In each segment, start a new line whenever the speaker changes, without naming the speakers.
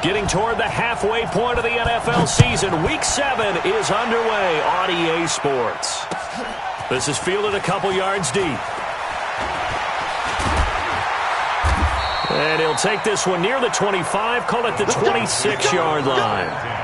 Getting toward the halfway point of the NFL season. Week 7 is underway on EA Sports. This is fielded a couple yards deep. And he'll take this one near the 25, call it the 26-yard line.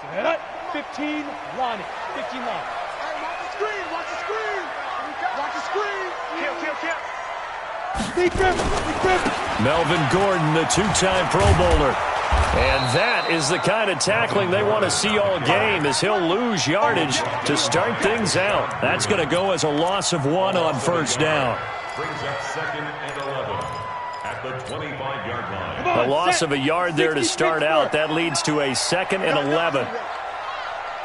Set up. 15, line it. 15 line.
Hey, watch the screen. Watch the screen. Watch the screen. Kill.
Big grip.
Melvin Gordon, the two-time Pro Bowler. And that is the kind of tackling they want to see all game, as he'll lose yardage to start things out. That's going to go as a loss of 1 on first down.
Brings up 2nd and 11 at the 25-yard line.
A loss of a yard there to start out. That leads to a 2nd and 11.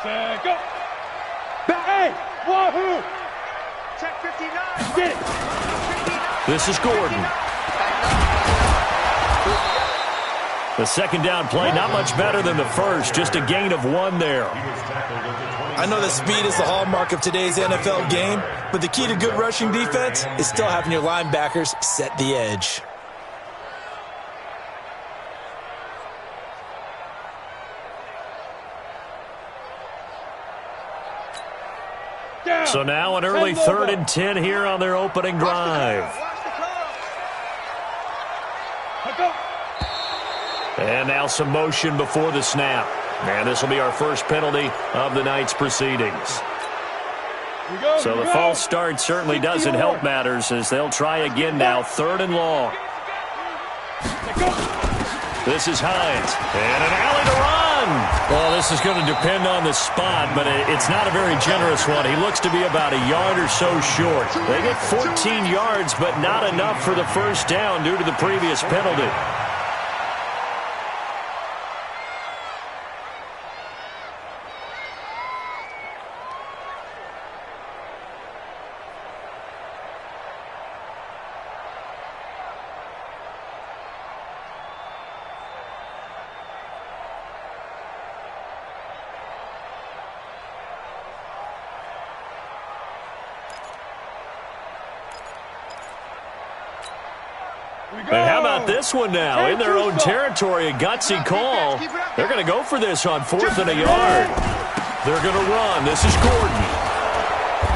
Set, go. Hey, wahoo.
Check 59.
Get it.
This is Gordon. The second down play, not much better than the first. Just a gain of 1 there.
I know that speed is the hallmark of today's NFL game, but the key to good rushing defense is still having your linebackers set the edge.
So now an early 3rd and 10 here on their opening drive. And now some motion before the snap. And this will be our first penalty of the night's proceedings. So the false start certainly doesn't help matters, as they'll try again now. 3rd and long. This is Hines. And an alley to run. Well, this is going to depend on the spot, but it's not a very generous one. He looks to be about a yard or so short. They get 14 yards, but not enough for the first down due to the previous penalty. And how about this one now? In their own territory, a gutsy call. They're going to go for this on 4th and a yard. They're going to run. This is Gordon.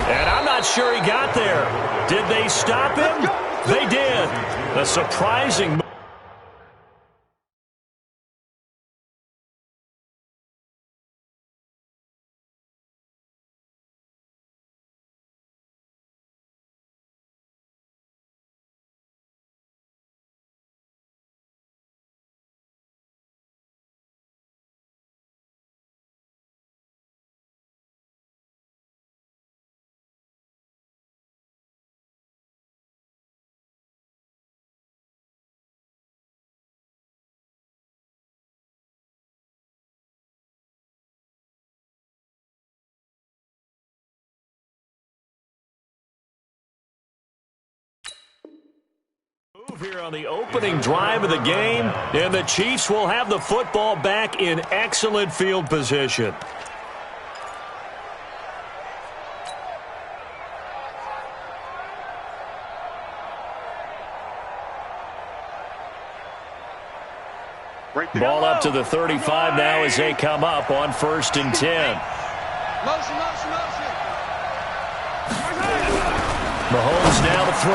And I'm not sure he got there. Did they stop him? They did. A surprising move. Here on the opening drive of the game, and the Chiefs will have the football back in excellent field position. Ball up to the 35 now as they come up on 1st and 10.
Motion.
Mahomes now to throw.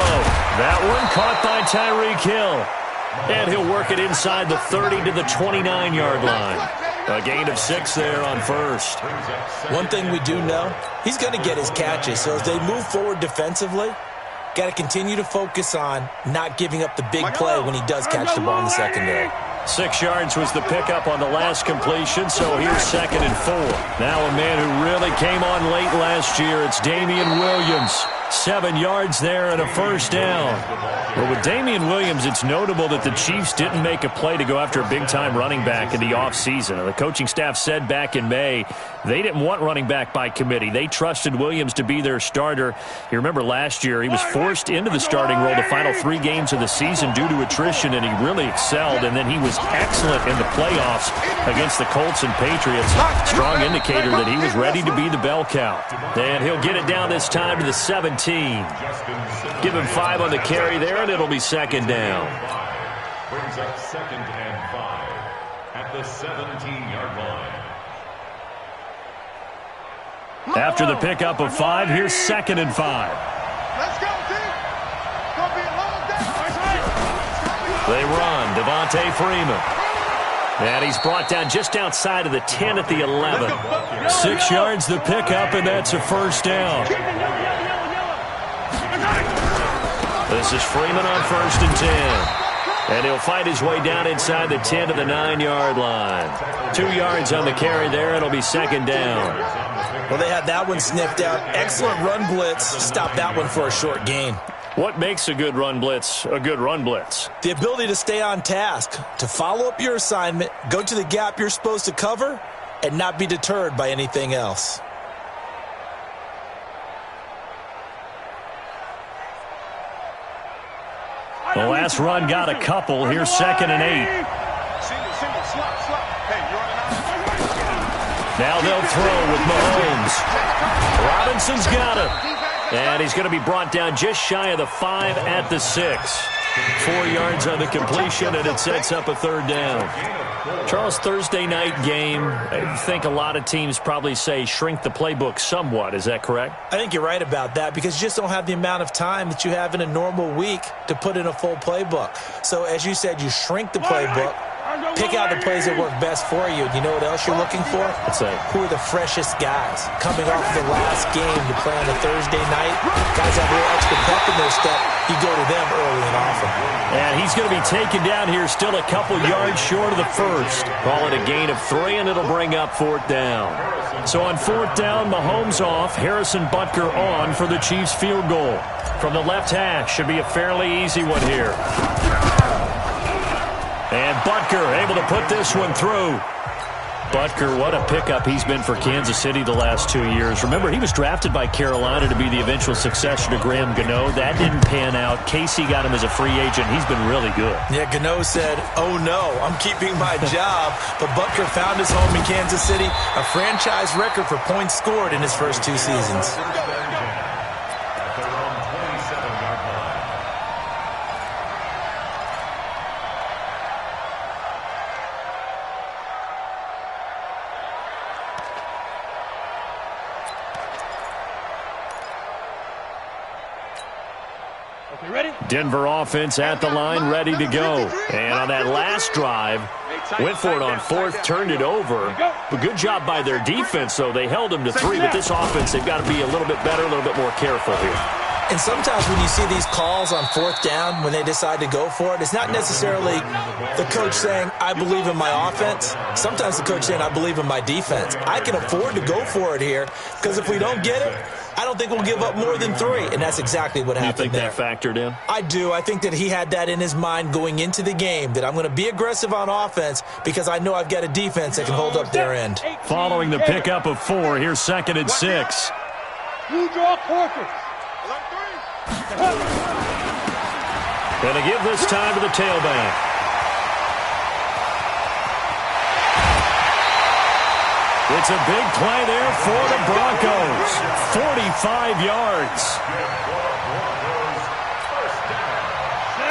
That one caught by Tyreek Hill. And he'll work it inside the 30 to the 29-yard line. A gain of 6 there on 1st.
One thing we do know, he's going to get his catches. So as they move forward defensively, got to continue to focus on not giving up the big play when he does catch the ball in the secondary.
6 yards was the pickup on the last completion, so here's 2nd and 4. Now a man who really came on late last year, it's Damian Williams. 7 yards there and a first down. But with Damian Williams, it's notable that the Chiefs didn't make a play to go after a big-time running back in the offseason. The coaching staff said back in May they didn't want running back by committee. They trusted Williams to be their starter. You remember last year he was forced into the starting role the final 3 games of the season due to attrition, and he really excelled. And then he was excellent in the playoffs against the Colts and Patriots. Strong indicator that he was ready to be the bell cow. And he'll get it down this time to the 17. Give him 5 on the carry there, and it'll be second down.
Brings up 2nd and 5 at the 17-yard line.
After the pickup of 5, here's 2nd and 5.
Let's go, team. It's going to be a long day.
They run. Devontae Freeman. And he's brought down just outside of the 10 at the 11. 6 yards the pickup, and that's a first down. This is Freeman on 1st and 10. And he'll fight his way down inside the 10 to the 9-yard line. 2 yards on the carry there. It'll be second down.
Well, they had that one sniffed out. Excellent run blitz. Stop that one for a short gain.
What makes a good run blitz a good run blitz?
The ability to stay on task, to follow up your assignment, go to the gap you're supposed to cover, and not be deterred by anything else.
The last run got a couple. Here's 2nd and 8. Now they'll throw with Mahomes. Robinson's got it. And he's going to be brought down just shy of the 5 at the 6. 4 yards on the completion, and it sets up a 3rd down. Charles, Thursday night game, I think a lot of teams probably say shrink the playbook somewhat. Is that correct?
I think you're right about that because you just don't have the amount of time that you have in a normal week to put in a full playbook. So as you said, you shrink the playbook, pick out the plays that work best for you. You know what else you're looking for?
What's that?
Who are the freshest guys coming off the last game to play on a Thursday night? Guys have a little extra pep in their step. You go to them early and often.
And he's going to be taken down here still a couple yards short of the first. Call it a gain of 3, and it'll bring up 4th down. So on 4th down, Mahomes off, Harrison Butker on for the Chiefs field goal. From the left hash, should be a fairly easy one here. And Butker able to put this one through. Butker, what a pickup he's been for Kansas City the last 2 years. Remember, he was drafted by Carolina to be the eventual successor to Graham Gano. That didn't pan out. Casey got him as a free agent. He's been really good.
Yeah, Gano said, oh no, I'm keeping my job. But Butker found his home in Kansas City, a franchise record for points scored in his first 2 seasons.
Denver offense at the line, ready to go. And on that last drive, went for it on 4th, turned it over. But good job by their defense, though. They held them to 3, but this offense, they've got to be a little bit better, a little bit more careful here.
And sometimes when you see these calls on 4th down, when they decide to go for it, it's not necessarily the coach saying, I believe in my offense. Sometimes the coach saying, I believe in my defense. I can afford to go for it here because if we don't get it, I don't think we'll give up more than 3, and that's exactly what happened there.
You think that factored in?
I do. I think that he had that in his mind going into the game, that I'm going to be aggressive on offense because I know I've got a defense that can hold up their end.
Following the pickup of 4, here's 2nd and 6.
You draw Corkers.
Going to give this time to the tailback. It's a big play there for the Broncos. 45 yards.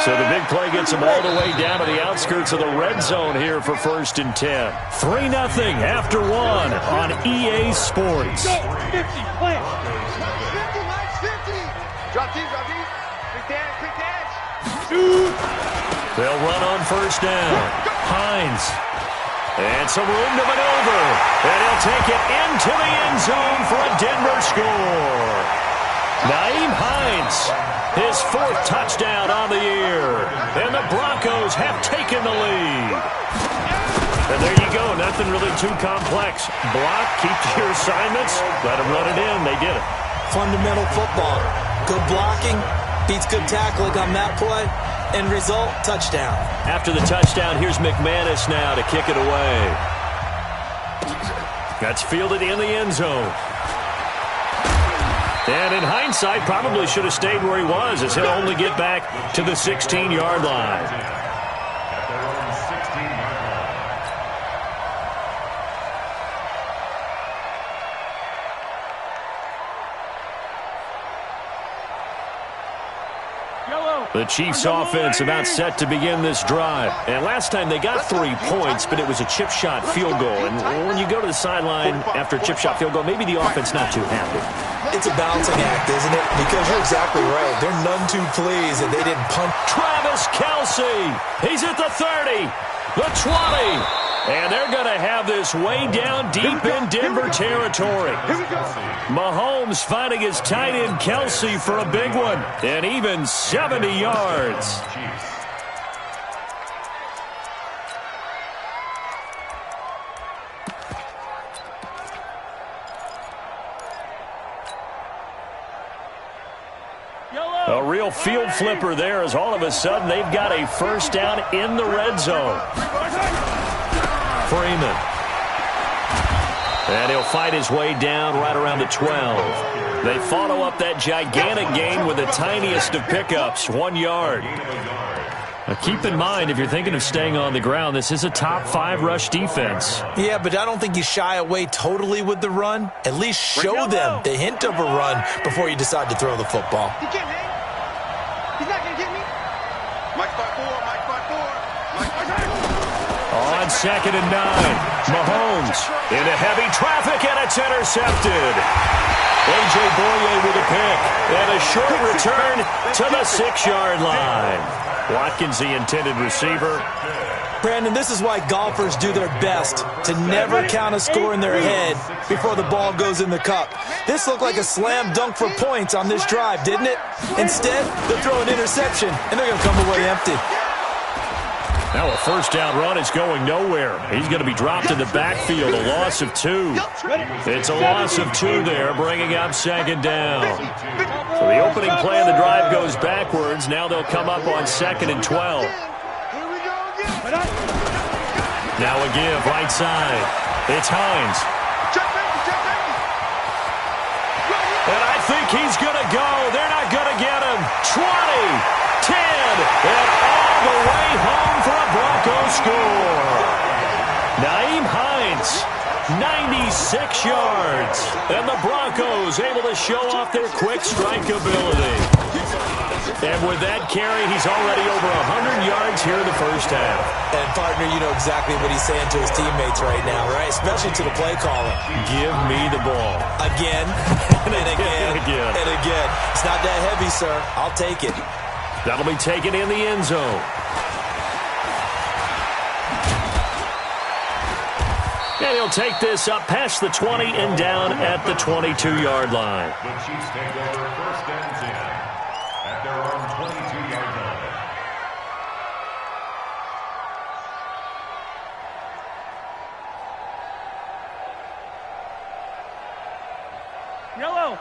So the big play gets them all the way down to the outskirts of the red zone here for 1st and 10. 3-0 after 1 on EA Sports.
50, plant.
Drop deep, drop deep. Quick dash.
Shoot.
They'll run on 1st down. Hines. And some room to maneuver. And he'll take it into the end zone for a Denver score. Nyheim Hines, his 4th touchdown on the year. And the Broncos have taken the lead. And there you go. Nothing really too complex. Block, keep to your assignments, let them run it in. They did it.
Fundamental football. Good blocking beats good tackling on that play. End result, touchdown.
After the touchdown, here's McManus now to kick it away. That's fielded in the end zone. And in hindsight, probably should have stayed where he was, as he'll only get back to the 16-yard line. The Chiefs offense about set to begin this drive. And last time they got 3 points, but it was a chip shot field goal. And when you go to the sideline after a chip shot field goal, maybe the offense not too happy.
It's a balancing act, isn't it? Because you're exactly right. They're none too pleased that they didn't punt.
Travis Kelce. He's at the 30, the 20. And they're going to have this way down deep in Denver territory. Mahomes finding his tight end Kelce for a big one. And even 70 yards. A real field flipper there, as all of a sudden they've got a first down in the red zone. Freeman. And he'll fight his way down right around the 12. They follow up that gigantic gain with the tiniest of pickups, 1 yard. Now keep in mind, if you're thinking of staying on the ground, this is a top 5 rush defense.
Yeah, but I don't think you shy away totally with the run. At least show them the hint of a run before you decide to throw the football.
He can't hang. He's not going to get me. Mike 5-4, Mike 5-4.
On 2nd and 9, Mahomes into heavy traffic, and it's intercepted. A.J. Boye with a pick and a short return to the 6-yard line. Watkins, the intended receiver.
Brandon, this is why golfers do their best to never count a score in their head before the ball goes in the cup. This looked like a slam dunk for points on this drive, didn't it? Instead, they'll throw an interception, and they're going to come away empty.
Now a first down run is going nowhere. He's going to be dropped in the backfield, a loss of 2. It's a loss of 2 there, bringing up 2nd down. So the opening play of the drive goes backwards. Now they'll come up on 2nd and 12. Now a give, right side. It's Hines. And I think he's going to go. They're not going to get him. 20. 10, and all the way home for a Broncos score. Nyheim Hines, 96 yards. And the Broncos able to show off their quick strike ability. And with that carry, he's already over 100 yards here in the first half.
And, partner, you know exactly what he's saying to his teammates right now, right? Especially to the play caller.
Give me the ball.
Again, and again, and again. It's not that heavy, sir. I'll take it.
That'll be taken in the end zone. And he'll take this up past the 20 and down at the 22-yard line.
The Chiefs take over 1st and 10 at their own 22-yard line.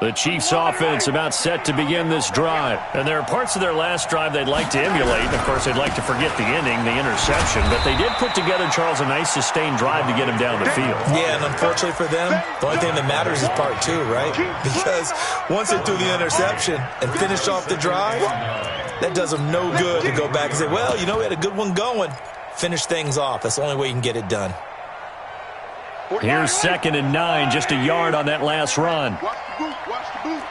The Chiefs offense about set to begin this drive. And there are parts of their last drive they'd like to emulate. Of course, they'd like to forget the ending, the interception. But they did put together, Charles, a nice sustained drive to get him down the field.
Yeah, and unfortunately for them, the only thing that matters is part 2, right? Because once they threw the interception and finished off the drive, that does them no good to go back and say, well, you know, we had a good one going. Finish things off. That's the only way you can get it done.
Here's 2nd and 9, just a yard on that last run.
Watch the boot. Watch the boot.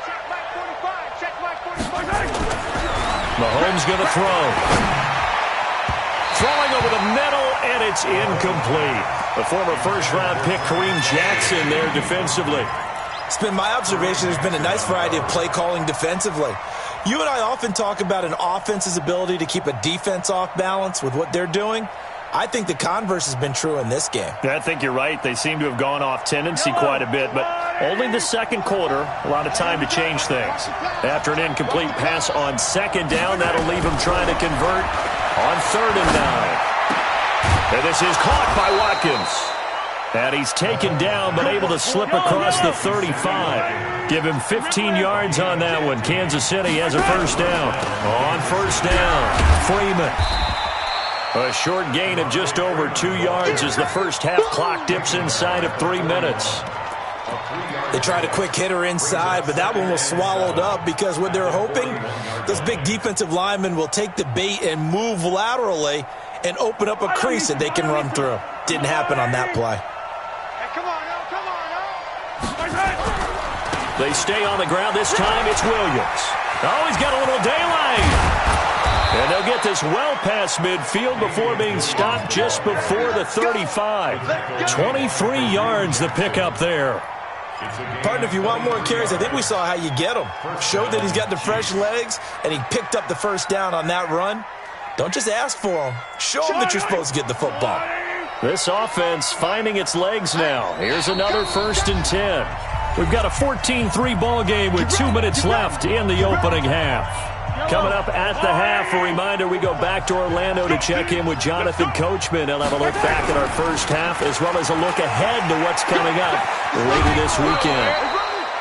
Check Mike 45. Check Mike 45.
Mahomes going to throw. Throwing over the middle, and it's incomplete. The former first-round pick, Kareem Jackson, there defensively.
It's been my observation there's been a nice variety of play calling defensively. You and I often talk about an offense's ability to keep a defense off balance with what they're doing. I think the converse has been true in this game.
I think you're right. They seem to have gone off tendency quite a bit, but only the second quarter, a lot of time to change things. After an incomplete pass on 2nd down, that'll leave him trying to convert on 3rd and 9. And this is caught by Watkins. And he's taken down but able to slip across the 35. Give him 15 yards on that one. Kansas City has a first down. On first down, Freeman. A short gain of just over 2 yards as the first half clock dips inside of 3 minutes.
They tried a quick hitter inside, but that one was swallowed up because what they're hoping, those big defensive linemen will take the bait and move laterally and open up a crease that they can run through. Didn't happen on that play.
They stay on the ground. This time it's Williams. Oh, he's got a little daylight. And they'll get this well past midfield before being stopped just before the 35. 23 yards the pickup there.
Partner, if you want more carries, I think we saw how you get them. Showed that he's got the fresh legs, and he picked up the first down on that run. Don't just ask for them. Show them that you're supposed to get the football.
This offense finding its legs now. Here's another 1st and 10. We've got a 14-3 ball game with 2 minutes left in the opening half. Coming up at the half, a reminder, we go back to Orlando to check in with Jonathan Coachman. He'll have a look back at our first half as well as a look ahead to what's coming up later this weekend.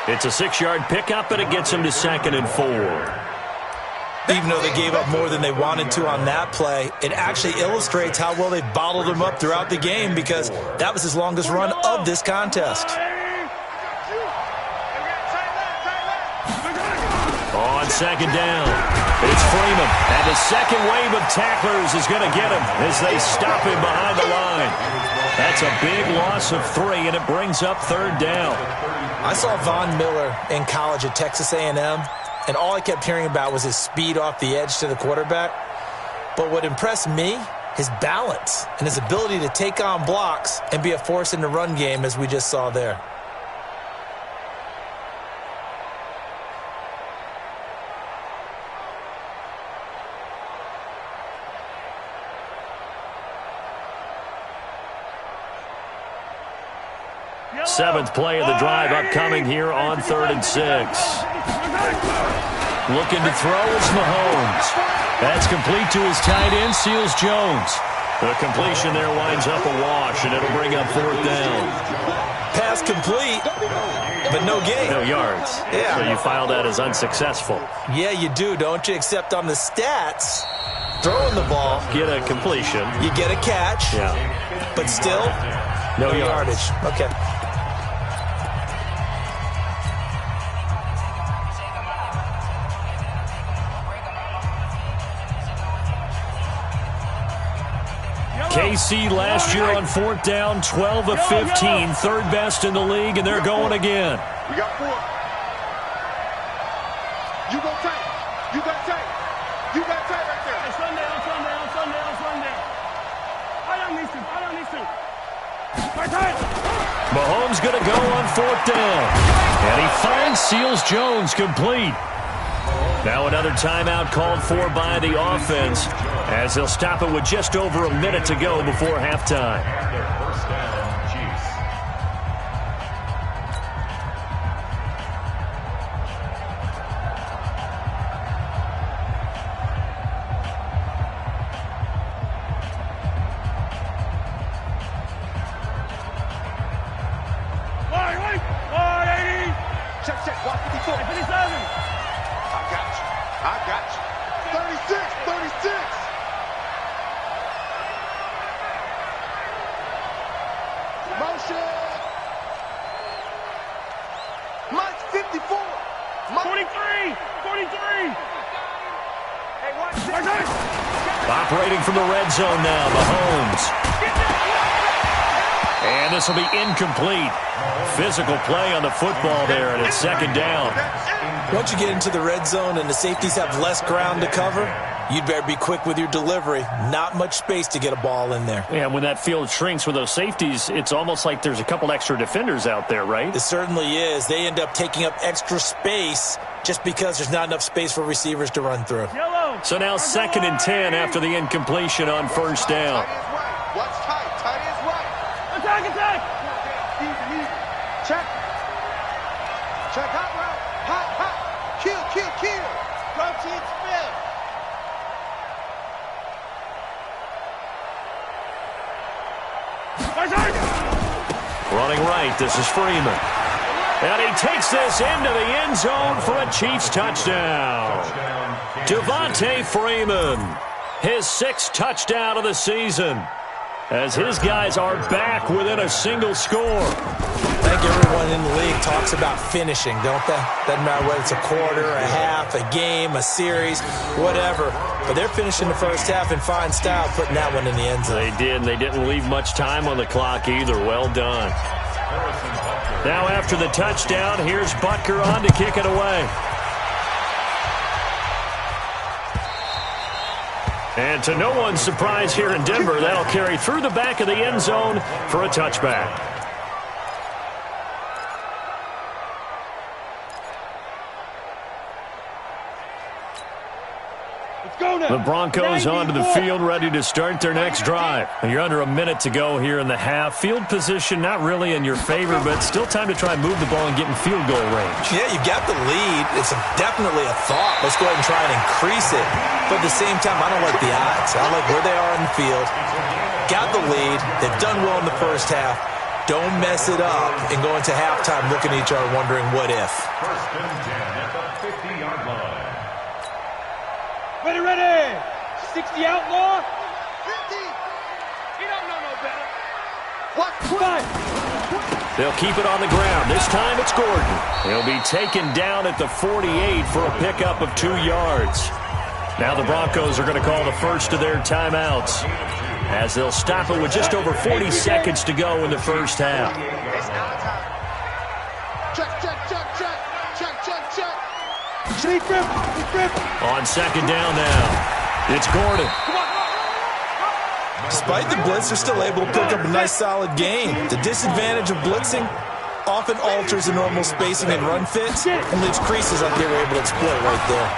It's a 6-yard pickup, and it gets him to 2nd and 4.
Even though they gave up more than they wanted to on that play, it actually illustrates how well they bottled him up throughout the game because that was his longest run of this contest.
On 2nd down, it's Freeman. And the second wave of tacklers is going to get him as they stop him behind the line. That's a big loss of 3, and it brings up 3rd down.
I saw Von Miller in college at Texas A&M, and all I kept hearing about was his speed off the edge to the quarterback. But what impressed me, his balance and his ability to take on blocks and be a force in the run game as we just saw there.
Seventh play of the drive upcoming here on 3rd and 6. Looking to throw is Mahomes. That's complete to his tight end, Seals Jones. The completion there winds up a wash, and it'll bring up 4th down.
Pass complete, but no gain.
No yards.
Yeah.
So you file that as unsuccessful.
Yeah, you do, don't you? Except on the stats, throwing the ball.
Get a completion.
You get a catch.
Yeah.
But still,
no yardage.
Okay.
KC last year on 4th down, 12 of 15, 3rd best in the league, and they're going again.
We got 4. You go tight. You got tight. You got tight right there.
Hey, Sundown. I don't need to. Right tight.
Mahomes going to go on 4th down. And he finds Seals Jones complete. Now another timeout called for by the offense as they'll stop it with just over a minute to go before halftime.
First down, Chiefs.
Check. Watch 54.
57.
I got you. 36. Motion. Mike's 54.
43.
Hey, watch this.
Operating from the red zone now, Mahomes. And this will be incomplete. Physical play on the football there, and it's 2nd down.
Once you get into the red zone and the safeties have less ground to cover, you'd better be quick with your delivery. Not much space to get a ball in there.
Yeah, when that field shrinks with those safeties, it's almost like there's a couple extra defenders out there, right?
It certainly is. They end up taking up extra space just because there's not enough space for receivers to run through.
So now 2nd and 10 after the incompletion on 1st down.
Tight is right. Watch tight. Tight is right.
Attack.
Easy. Check. Hot route. Hot. Kill. Rotate spin.
Running right, this is Freeman. And he takes this into the end zone for a Chiefs touchdown. Devontae Freeman, his 6th touchdown of the season, as his guys are back within a single score.
I think everyone in the league talks about finishing, don't they? Doesn't matter whether it's a quarter, a half, a game, a series, whatever. But they're finishing the first half in fine style, putting that one in the end zone.
They did, and they didn't leave much time on the clock either. Well done. Now after the touchdown, here's Butker on to kick it away. And to no one's surprise here in Denver, that'll carry through the back of the end zone for a touchback. The Broncos onto the field, ready to start their next drive. You're under a minute to go here in the half. Field position not really in your favor, but still time to try and move the ball and get in field goal range.
Yeah, you've got the lead. It's definitely a thought. Let's go ahead and try and increase it. But at the same time, I don't like the odds. I like where they are in the field. Got the lead. They've done well in the first half. Don't mess it up and go into halftime looking at each other wondering what if.
First and 10 at the 50-yard line.
Ready. 60 outlaw.
50.
He don't know no better.
What?
They'll keep it on the ground. This time it's Gordon. He'll be taken down at the 48 for a pickup of 2 yards. Now the Broncos are going to call the first of their timeouts, as they'll stop it with just over 40 seconds to go in the first half.
It's our time. Check.
On second down now, it's Gordon.
Despite the blitz, they're still able to pick up a nice, solid game. The disadvantage of blitzing often alters the normal spacing and run fits and leaves creases like they were able to exploit right there.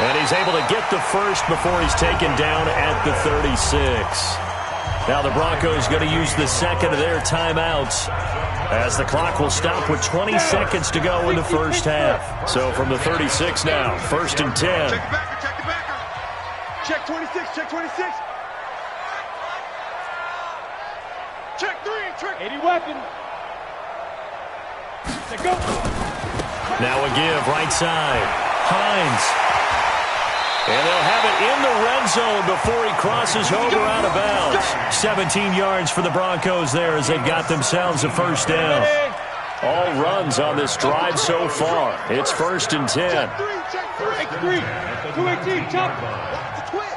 And he's able to get the first before he's taken down at the 36. Now the Broncos going to use the second of their timeouts, as the clock will stop with 20 seconds to go in the first half. So from the 36 now, first and 10.
Check the backer. Check 26. Check 3.
80 weapon. Let's go.
Now a give, right side. Hines. And they'll have it in the red zone before he crosses over out of bounds. 17 yards for the Broncos there as they've got themselves a first down. All runs on this drive so far. It's first and 10.
Check 3.
218, chop.
Watch the twins.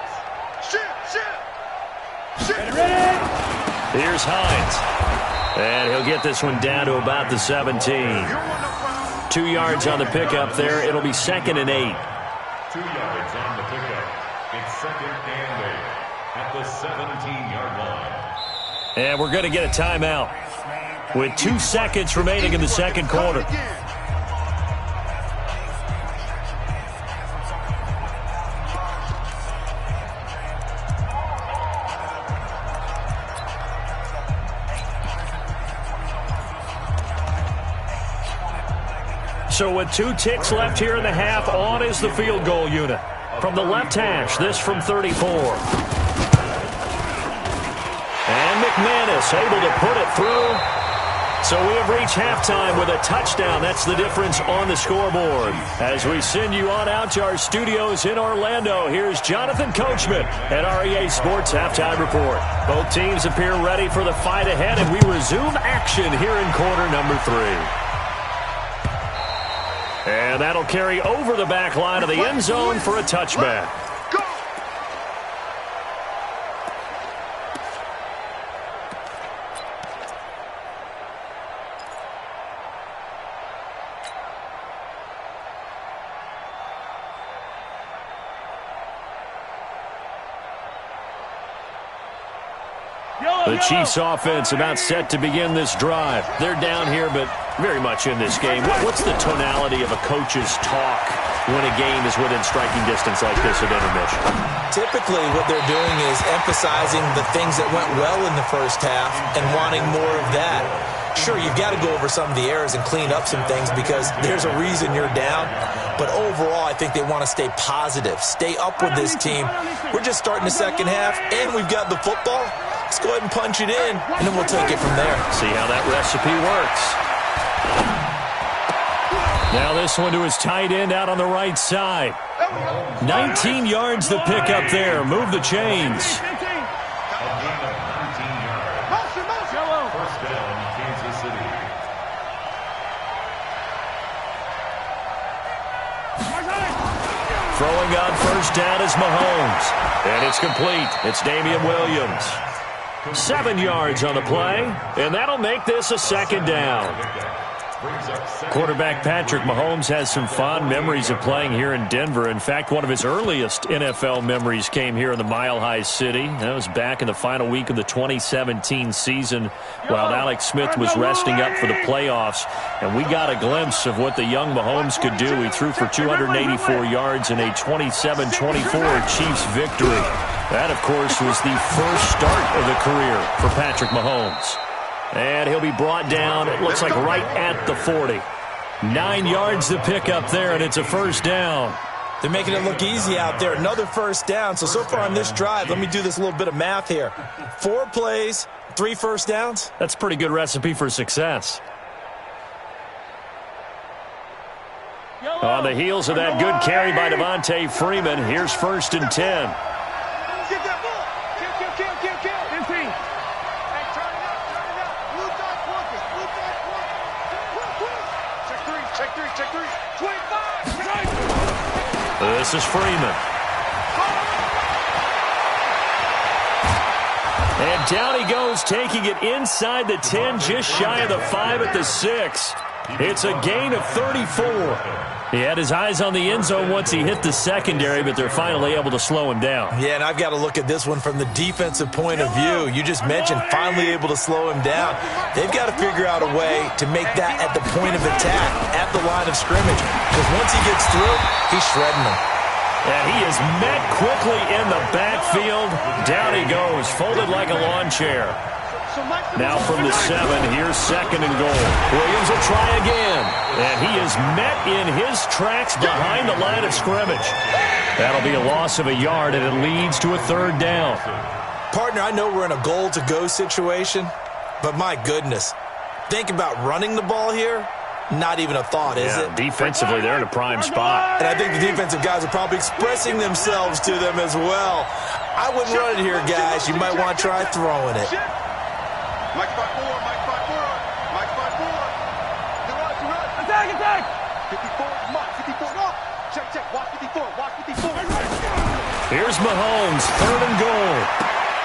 Shit.
Ready.
Here's Hines. And he'll get this one down to about the 17. 2 yards on the pickup there. It'll be second and 8.
2 yards on the pickup. It's second and 8 at the 17-yard line.
And we're going to get a timeout with 2 seconds remaining in the second quarter. So with 2 ticks left here in the half, on is the field goal unit. From the left hash, this from 34. And McManus able to put it through. So we have reached halftime with a touchdown. That's the difference on the scoreboard. As we send you on out to our studios in Orlando, here's Jonathan Coachman at REA Sports Halftime Report. Both teams appear ready for the fight ahead, and we resume action here in quarter number 3. And that'll carry over the back line of the end zone for a touchback.
Go!
The Chiefs offense about set to begin this drive. They're down here, but very much in this game. What's the tonality of a coach's talk when a game is within striking distance like this at intermission?
Typically, what they're doing is emphasizing the things that went well in the first half and wanting more of that. Sure, you've got to go over some of the errors and clean up some things because there's a reason you're down. But overall, I think they want to stay positive, stay up with this team. We're just starting the second half, and we've got the football. Let's go ahead and punch it in, and then we'll take it from there.
See how that recipe works. Now this one to his tight end out on the right side. 19 yards the pick up there. Move the chains.
First down, Kansas City.
Throwing on first down is Mahomes. And it's complete. It's Damian Williams. 7 yards on the play, and that'll make this a second down. Quarterback Patrick Mahomes has some fond memories of playing here in Denver. In fact, one of his earliest NFL memories came here in the Mile High City. That was back in the final week of the 2017 season while Alex Smith was resting up for the playoffs. And we got a glimpse of what the young Mahomes could do. He threw for 284 yards in a 27-24 Chiefs victory. That, of course, was the first start of the career for Patrick Mahomes. And he'll be brought down, it looks like right at the 40. 9 yards to pick up there, and it's a first down.
They're making it look easy out there. Another first down. So far on this drive, let me do this little bit of math here. 4 plays, 3 first downs.
That's a pretty good recipe for success. On the heels of that good carry by Devontae Freeman, here's 1st and 10.
Get that ball. Kill. 15. Check three. 25.
This is Freeman. And down he goes, taking it inside the 10, just shy of the 5 at the 6. It's a gain of 34. He had his eyes on the end zone once he hit the secondary, but they're finally able to slow him down.
Yeah, and I've got to look at this one from the defensive point of view. You just mentioned finally able to slow him down. They've got to figure out a way to make that at the point of attack, at the line of scrimmage. Because once he gets through, he's shredding them.
And he is met quickly in the backfield. Down he goes, folded like a lawn chair. Now from the 7, here's 2nd and goal. Williams will try again. And he is met in his tracks behind the line of scrimmage. That'll be a loss of a yard, and it leads to a 3rd down.
Partner, I know we're in a goal-to-go situation, but my goodness, think about running the ball here. Not even a thought, is it?
Defensively, they're in a prime spot.
And I think the defensive guys are probably expressing themselves to them as well. I wouldn't run it here, guys. You might want to try throwing it.
Mike 5-4. Attack. 54, Mike, 54, no. Check, watch 54.
Here's Mahomes, 3rd and goal.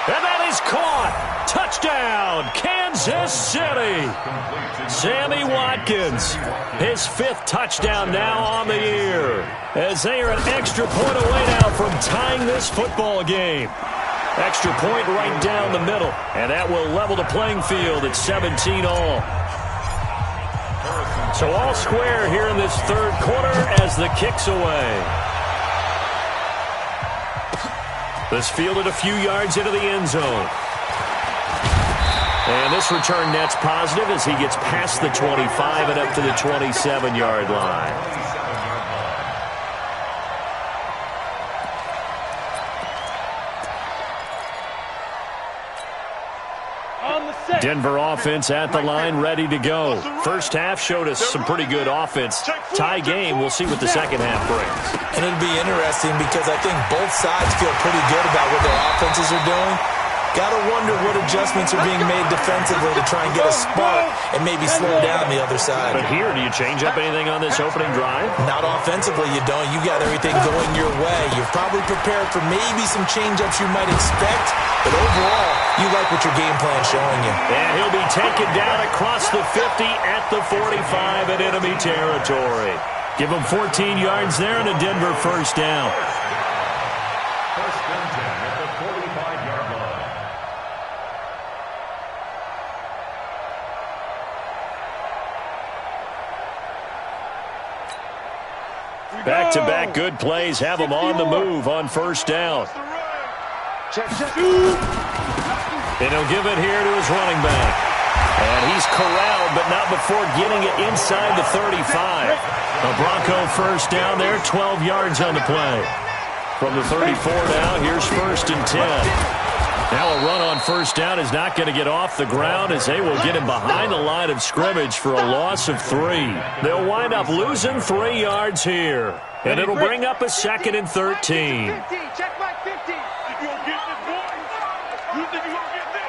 And that is caught. Touchdown, Kansas City. Sammy Watkins, his 5th touchdown now on the year, as they are an extra point away now from tying this football game. Extra point right down the middle, and that will level the playing field at 17 all. So all square here in this 3rd quarter as the kick's away. This fielded a few yards into the end zone. And this return net's positive as he gets past the 25 and up to the 27-yard line. Denver offense at the line, ready to go. First half showed us some pretty good offense. Tie game, we'll see what the second half brings.
And it'll be interesting because I think both sides feel pretty good about what their offenses are doing. Got to wonder what adjustments are being made defensively to try and get a spark and maybe slow down the other side.
But here, do you change up anything on this opening drive?
Not offensively, you don't. You got everything going your way. You're probably prepared for maybe some change-ups you might expect, but overall, you like what your game plan's showing you.
And he'll be taken down across the 50 at the 45 in enemy territory. Give him 14 yards there and a Denver first down.
First and 10 at the 45-yard line.
Back-to-back good plays have him on the move on first down.
Check.
And he'll give it here to his running back. And he's corralled, but not before getting it inside the 35. A Bronco first down there, 12 yards on the play. From the 34 now, here's 1st and 10. Now a run on first down is not going to get off the ground as they will get him behind the line of scrimmage for a loss of 3. They'll wind up losing 3 yards here. And it'll bring up a 2nd and 13.
Check my 50. You gonna get this, boy? You think you gonna get this?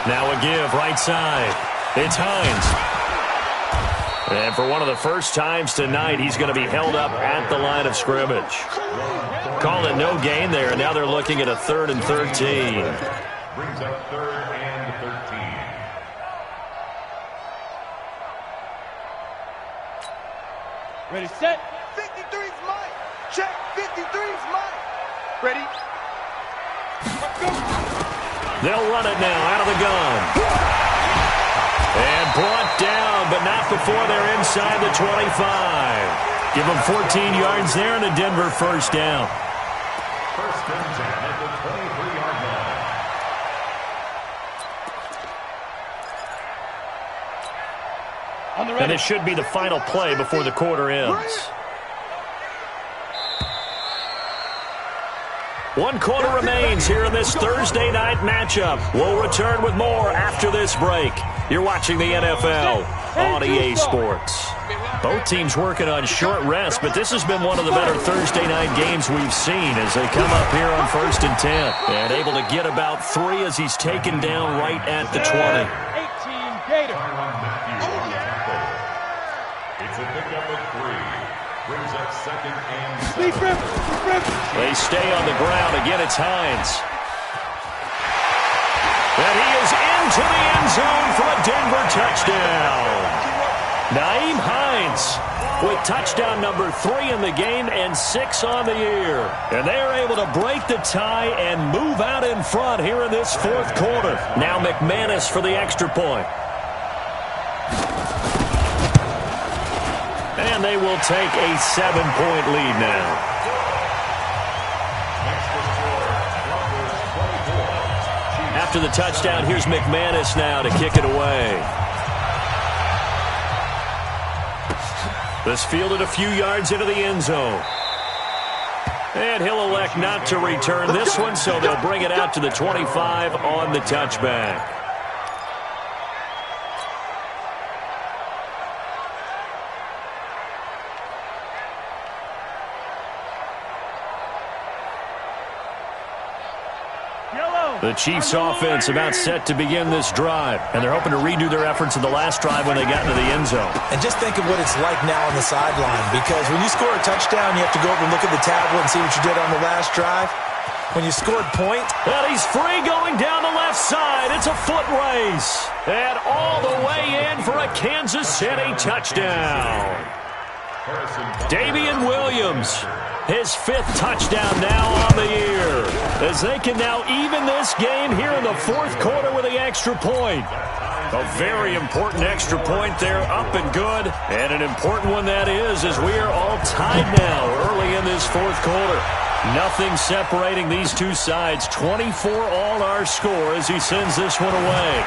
Now a give right side. It's Hines. And for one of the first times tonight, he's going to be held up at the line of scrimmage. Call it no gain there, and now they're looking at a 3rd and 13.
Brings up 3rd and 13.
Ready, set.
53's mine. Check. 53's mine. Ready? Let's go.
They'll run it now out of the gun. And brought down, but not before they're inside the 25. Give them 14 yards there and a Denver first down.
First and 10 at the 23-yard line.
On the ready.
And it should be the final play before the quarter ends. 1 quarter remains here in this Thursday night matchup. We'll return with more after this break. You're watching the NFL on EA Sports. Both teams working on short rest, but this has been one of the better Thursday night games we've seen as they come up here on 1st and 10. And able to get about 3 as he's taken down right at the 20.
18 Gator.
It's a pickup of 3. Brings up 2nd and 7.
They stay on the ground. Again, it's Hines. And he is into the end zone for a Denver touchdown. Naeem Hines with touchdown number 3 in the game and 6 on the year. And they are able to break the tie and move out in front here in this 4th quarter. Now McManus for the extra point. And they will take a 7-point lead now. After the touchdown, here's McManus now to kick it away. This fielded a few yards into the end zone. And he'll elect not to return this one, so they'll bring it out to the 25 on the touchback. The Chiefs' offense about set to begin this drive, and they're hoping to redo their efforts in the last drive when they got into the end zone.
And just think of what it's like now on the sideline, because when you score a touchdown, you have to go over and look at the tablet and see what you did on the last drive. When you scored point.
And he's free going down the left side. It's a foot race. And all the way in for a Kansas City touchdown. Damian Williams, his 5th touchdown now on the year, as they can now even this game here in the 4th quarter with the extra point. A very important extra point there, up and good, and an important one that is, as we are all tied now early in this 4th quarter. Nothing separating these two sides. 24 all our score as he sends this one away.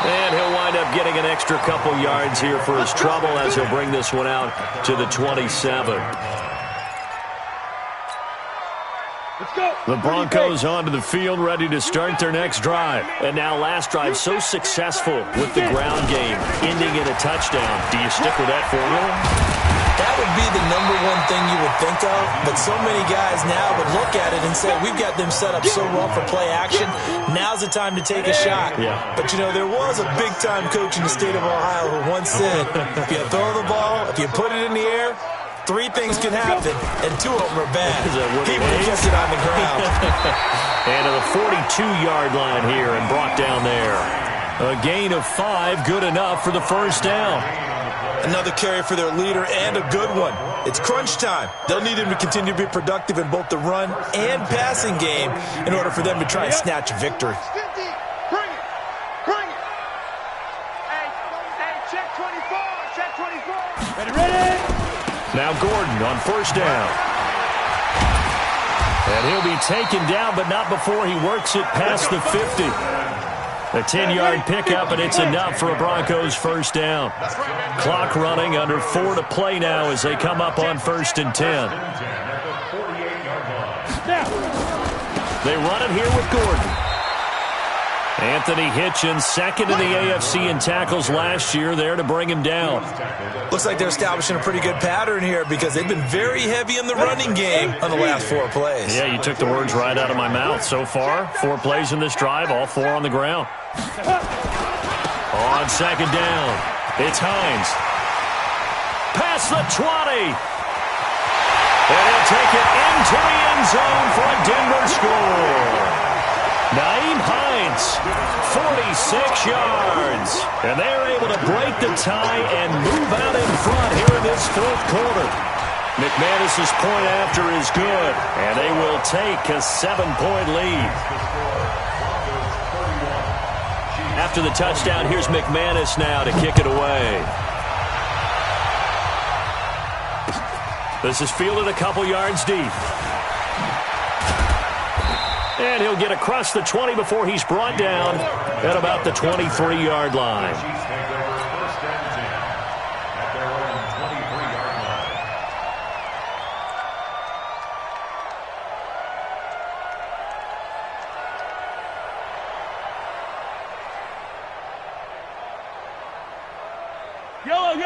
And he'll wind up getting an extra couple yards here for his trouble as he'll bring this one out to the 27. The Broncos onto the field, ready to start their next drive. And now last drive so successful with the ground game, ending in a touchdown. Do you stick with that formula?
That would be the number one thing you would think of, but so many guys now would look at it and say, we've got them set up so well for play action, now's the time to take a shot.
Yeah.
But, you know, there was a big-time coach in the state of Ohio who once said, if you throw the ball, if you put it in the air, 3 things can happen, and 2 of them are bad. He would have kept it on the ground.
And to the 42-yard line here and brought down there. A gain of 5, good enough for the first down.
Another carry for their leader, and a good one. It's crunch time. They'll need him to continue to be productive in both the run and passing game in order for them to try and snatch a victory.
50. Bring it. Bring it. Hey, check 24. Check 24.
Ready.
Now Gordon on first down. And he'll be taken down, but not before he works it past the 50. A 10-yard pickup, and it's enough for a Broncos first down. Clock running, under 4 to play now as they come up on 1st and 10. They run it here with Gordon. Anthony Hitchens, second in the AFC in tackles last year, there to bring him down.
Looks like they're establishing a pretty good pattern here because they've been very heavy in the running game on the last 4 plays.
Yeah, you took the words right out of my mouth. So far, 4 plays in this drive, all 4 on the ground. On second down, it's Hines. Past the 20. And he'll take it into the end zone for a Denver score. Nyheim Hines, 46 yards. And they're able to break the tie and move out in front here in this 4th quarter. McManus's point after is good, and they will take a 7-point lead. After the touchdown, here's McManus now to kick it away. This is fielded a couple yards deep. And he'll get across the 20 before he's brought down at about the 23-yard line.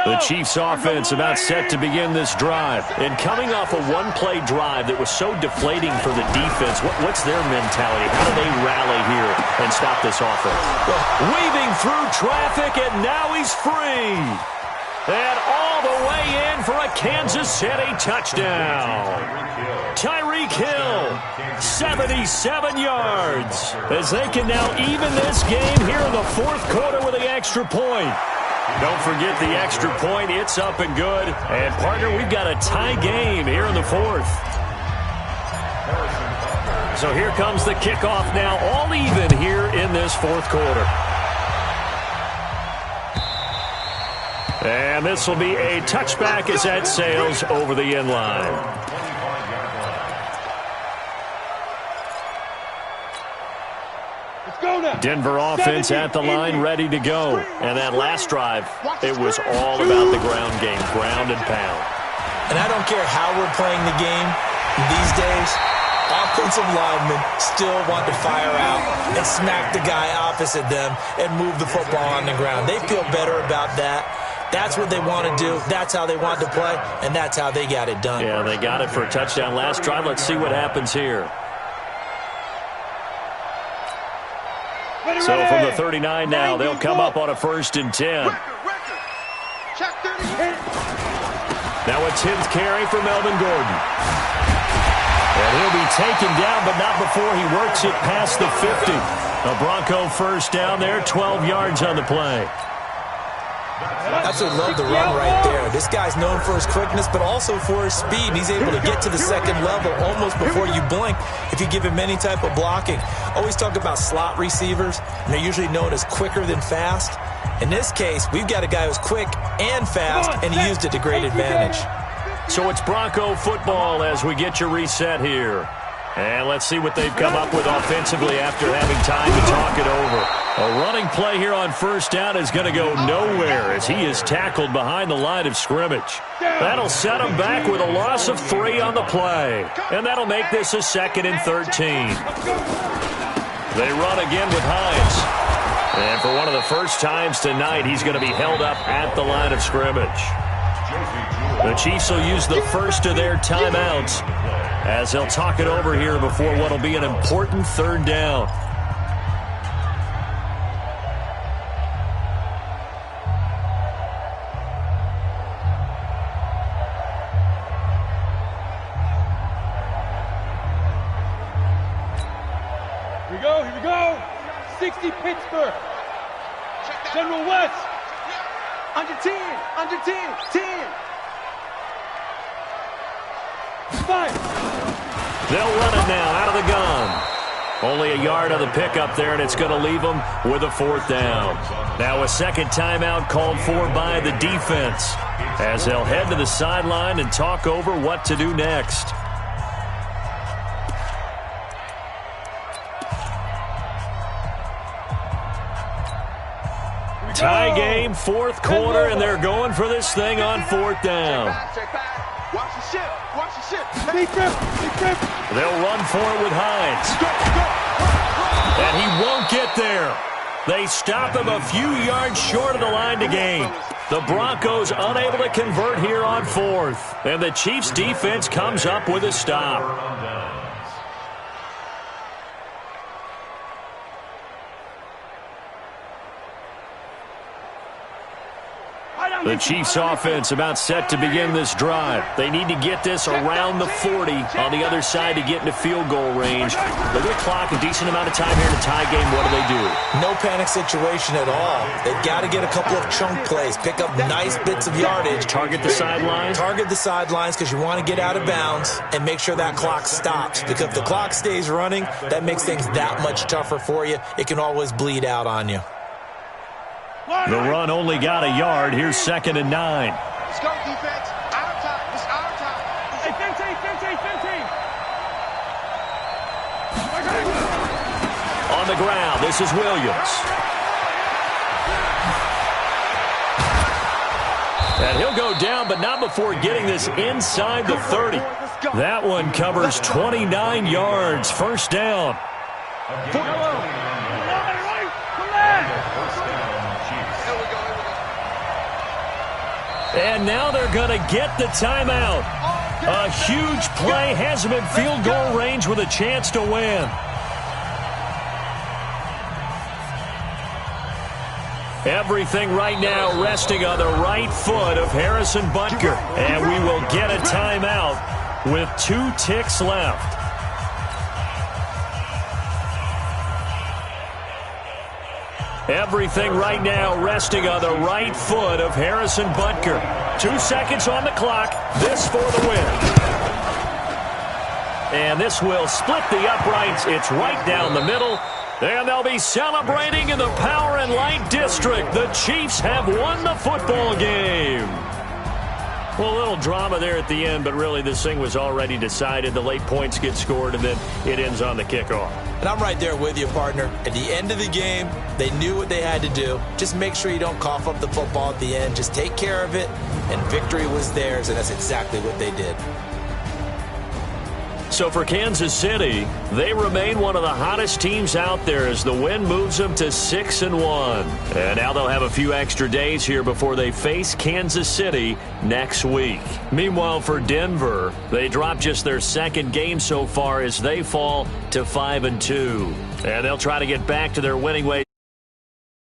The Chiefs offense about set to begin this drive. And coming off a one-play drive that was so deflating for the defense, what's their mentality? How do they rally here and stop this offense? Weaving through traffic, and now he's free. And all the way in for a Kansas City touchdown. Tyreek Hill, 77 yards. As they can now even this game here in the 4th quarter with the extra point. Don't forget the extra point. It's up and good. And, partner, we've got a tie game here in the 4th. So here comes the kickoff now, all even here in this 4th quarter. And this will be a touchback as that sails over the end line. Denver offense at the line, ready to go. And that last drive, it was all about the ground game, ground and pound.
And I don't care how we're playing the game these days, offensive linemen still want to fire out and smack the guy opposite them and move the football on the ground. They feel better about that. That's what they want to do. That's how they want to play, and that's how they got it done.
Yeah, they got it for a touchdown last drive. Let's see what happens here. So from the 39 now, they'll come up on a 1st and 10. Now a 10th carry for Melvin Gordon. And he'll be taken down, but not before he works it past the 50. A Bronco first down there, 12 yards on the play.
Absolutely love the run right there. This guy's known for his quickness, but also for his speed. He's able to get to the 2nd level almost before you blink if you give him any type of blocking. Always talk about slot receivers, and they're usually known as quicker than fast. In this case, we've got a guy who's quick and fast, and he used it to great advantage.
So it's Bronco football as we get you reset here. And let's see what they've come up with offensively after having time to talk it over. A running play here on 1st down is going to go nowhere as he is tackled behind the line of scrimmage. That'll set him back with a loss of 3 on the play. And that'll make this a 2nd and 13. They run again with Hines. And for one of the first times tonight, he's going to be held up at the line of scrimmage. The Chiefs will use the first of their timeouts as they'll talk it over here before what will be an important 3rd down.
Here we go. 60 Pittsburgh. General West.
Under 10, under 10, 10.
5.
They'll run it now out of the gun. Only a yard on the pickup there, and it's going to leave them with a 4th down. Now a 2nd timeout called for by the defense as they'll head to the sideline and talk over what to do next. Tie game, 4th quarter, and they're going for this thing on 4th down.
Watch the ship. Watch the
They'll run for it with Hines. And he won't get there. They stop him a few yards short of the line to gain. The Broncos unable to convert here on 4th. And the Chiefs defense comes up with a stop. The Chiefs offense about set to begin this drive. They need to get this around the 40 on the other side to get into field goal range. Look at the clock, a decent amount of time here in a tie game. What do?
No panic situation at all. They've got to get a couple of chunk plays, pick up nice bits of yardage.
Target the sidelines?
Target the sidelines because you want to get out of bounds and make sure that clock stops. Because if the clock stays running, that makes things that much tougher for you. It can always bleed out on you.
The run only got a yard. Here's 2nd and 9.
Let's go, defense. Our time. It's our time.
Hey, 15.
On the ground, this is Williams. And he'll go down, but not before getting this inside the 30. That one covers 29 yards. First down. And now they're going to get the timeout. A huge play has them in field goal range with a chance to win. Everything right now resting on the right foot of Harrison Butker. And we will get a timeout with 2 ticks left. Everything right now resting on the right foot of Harrison Butker. 2 seconds on the clock. This for the win. And this will split the uprights. It's right down the middle. And they'll be celebrating in the Power and Light District. The Chiefs have won the football game. Well, a little drama there at the end, but really this thing was already decided. The late points get scored, and then it ends on the kickoff.
And I'm right there with you, partner. At the end of the game, they knew what they had to do. Just make sure you don't cough up the football at the end. Just take care of it, and victory was theirs, and that's exactly what they did.
So for Kansas City, they remain one of the hottest teams out there as the win moves them to 6-1. And now they'll have a few extra days here before they face Kansas City next week. Meanwhile, for Denver, they drop just their 2nd game so far as they fall to 5-2. And they'll try to get back to their winning ways.